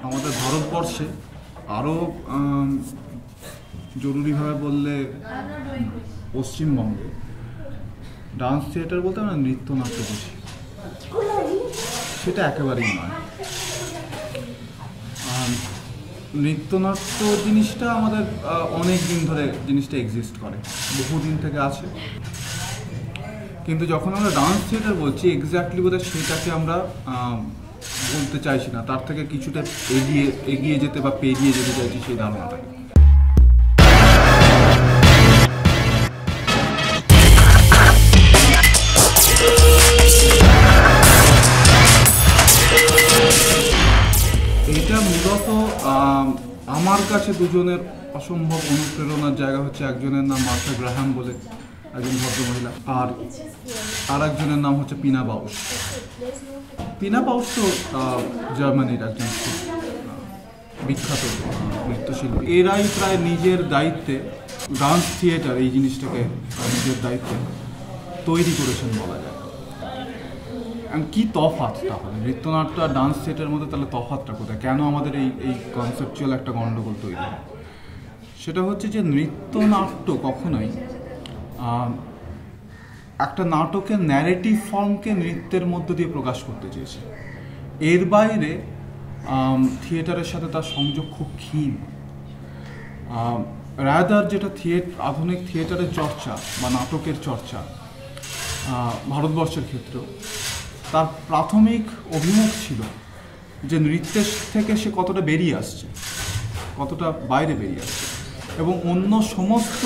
আমাদের ভারতবর্ষে আরও জরুরিভাবে বললে পশ্চিমবঙ্গে ডান্স থিয়েটার বলতে আমরা নৃত্যনাট্য বুঝি, সেটা একেবারেই নয়। নৃত্যনাট্য জিনিসটা আমাদের অনেক দিন ধরে জিনিসটা এক্সিস্ট করে, বহুদিন থেকে আছে। কিন্তু যখন আমরা ডান্স থিয়েটার বলছি এক্স্যাক্টলি বোধহয় সেটাকে আমরা বলতে চাইছি না, তার থেকে কিছুটা এগিয়ে যেতে বা পেরিয়ে যেতে চাইছি সেই ধারণাটাকে। এটা মূলত আমার কাছে দুজনের অসম্ভব অনুপ্রেরণার জায়গা হচ্ছে, একজনের নাম মার্থা গ্রাহাম বলে একজন ভদ্রমহিলা, আর একজনের নাম হচ্ছে পিনা বাউস। পিনা বাউস তো জার্মানির একজন বিখ্যাত নৃত্যশিল্পী। এরাই প্রায় নিজের দায়িত্বে ডান্স থিয়েটার এই জিনিসটাকে নিজের দায়িত্বে তৈরি করেছেন বলা যায়। কি তফাৎ তাহলে নৃত্যনাট্য আর ডান্স থিয়েটারের মধ্যে, তাহলে তফাৎটা কোথায়? কেন আমাদের এই কনসেপচুয়াল একটা গণ্ডগোল তৈরি হয়? সেটা হচ্ছে যে নৃত্যনাট্য কখনোই একটা নাটকের ন্যারেটিভ ফর্মকে নৃত্যের মধ্য দিয়ে প্রকাশ করতে চেয়েছে। এর বাইরে থিয়েটারের সাথে তার সংযোগ খুব ক্ষীণ। রাদার যেটা আধুনিক থিয়েটারের চর্চা বা নাটকের চর্চা ভারতবর্ষের ক্ষেত্রেও, তার প্রাথমিক অভিমুখ ছিল যে নৃত্যের থেকে সে কতটা বেরিয়ে আসছে, কতটা বাইরে বেরিয়ে আসছে, এবং অন্য সমস্ত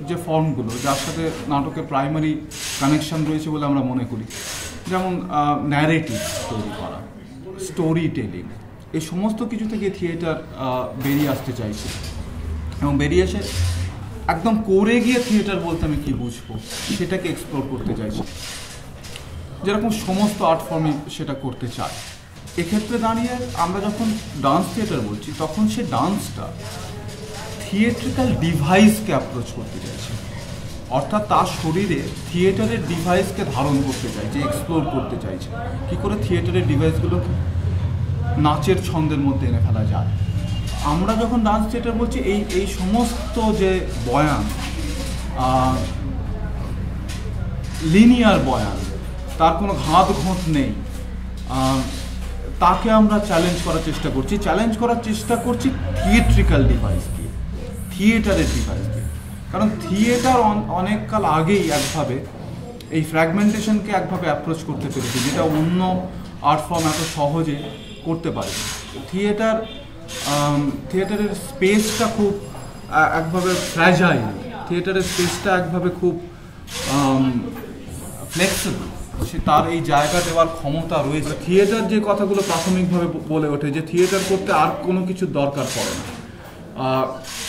যে ফর্মগুলো যার সাথে নাটকের প্রাইমারি কানেকশন রয়েছে বলে আমরা মনে করি, যেমন ন্যারেটিভ তৈরি করা, স্টোরি টেলিং, এই সমস্ত কিছু থেকে থিয়েটার বেরিয়ে আসতে চাইছে। এবং বেরিয়ে এসে একদম করে গিয়ে থিয়েটার বলতে আমি কী বুঝবো সেটাকে এক্সপ্লোর করতে চাইছি, যেরকম সমস্ত আর্ট ফর্মই সেটা করতে চায়। এক্ষেত্রে দাঁড়িয়ে আমরা যখন ডান্স থিয়েটার বলছি তখন সে ডান্সটা থিয়েট্রিক্যাল ডিভাইসকে অ্যাপ্রোচ করতে চাইছে, অর্থাৎ তার শরীরে থিয়েটারের ডিভাইসকে ধারণ করতে চাইছে, এক্সপ্লোর করতে চাইছে কী করে থিয়েটারের ডিভাইসগুলো নাচের ছন্দের মধ্যে এনে ফেলা যায়। আমরা যখন ডান্স থিয়েটার বলছি এই সমস্ত যে বয়ান, লিনিয়ার বয়ান, তার কোনো ঘাত ঘোঁট নেই, তাকে আমরা চ্যালেঞ্জ করার চেষ্টা করছি থিয়েট্রিক্যাল ডিভাইস দিয়ে, থিয়েটারের ডিভাইস দিয়ে। কারণ থিয়েটার অনেক কাল আগেই একভাবে এই ফ্র্যাগমেন্টেশনকে একভাবে অ্যাপ্রোচ করতে পেরেছে, যেটা অন্য আর্ট ফর্ম এত সহজে করতে পারে। থিয়েটারের স্পেসটা খুব একভাবে ফ্র্যাজাইল, থিয়েটারের স্পেসটা একভাবে খুব ফ্লেক্সিবল, সে তার এই জায়গা দেওয়ার ক্ষমতা রয়েছে। থিয়েটার যে কথাগুলো প্রাথমিকভাবে বলে ওঠে যে থিয়েটার করতে আর কোনো কিছুর দরকার পড়ে না,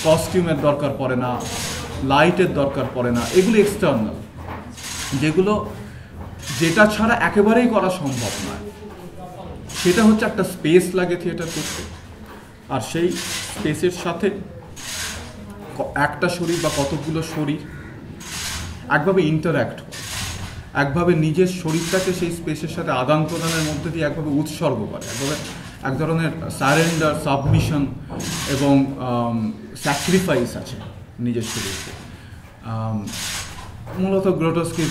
কস্টিউমের দরকার পড়ে না, লাইটের দরকার পড়ে না, এগুলো এক্সটার্নাল, যেটা ছাড়া একেবারেই করা সম্ভব নয়। সেটা হচ্ছে একটা স্পেস লাগে থিয়েটার করতে, আর সেই স্পেসের সাথে একটা শরীর বা কতগুলো শরীর একভাবে ইন্টারঅ্যাক্ট করে, একভাবে নিজের শরীরটাকে সেই স্পেসের সাথে আদান প্রদানের মধ্যে দিয়ে একভাবে উৎসর্গ করে, একভাবে এক ধরনের সারেন্ডার, সাবমিশন এবং স্যাক্রিফাইস আছে নিজের শরীরকে। মূলত গ্রোটোস্কি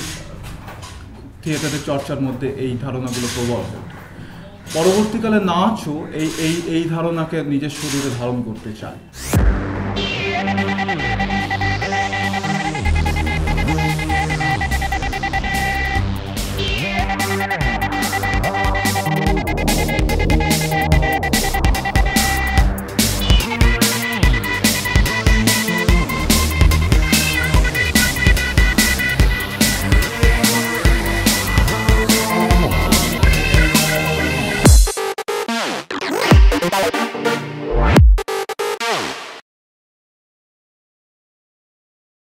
থিয়েটারের চর্চার মধ্যে এই ধারণাগুলো প্রবল হয়ে ওঠে। পরবর্তীকালে নাচও এই ধারণাকে নিজের শরীরে ধারণ করতে চায়।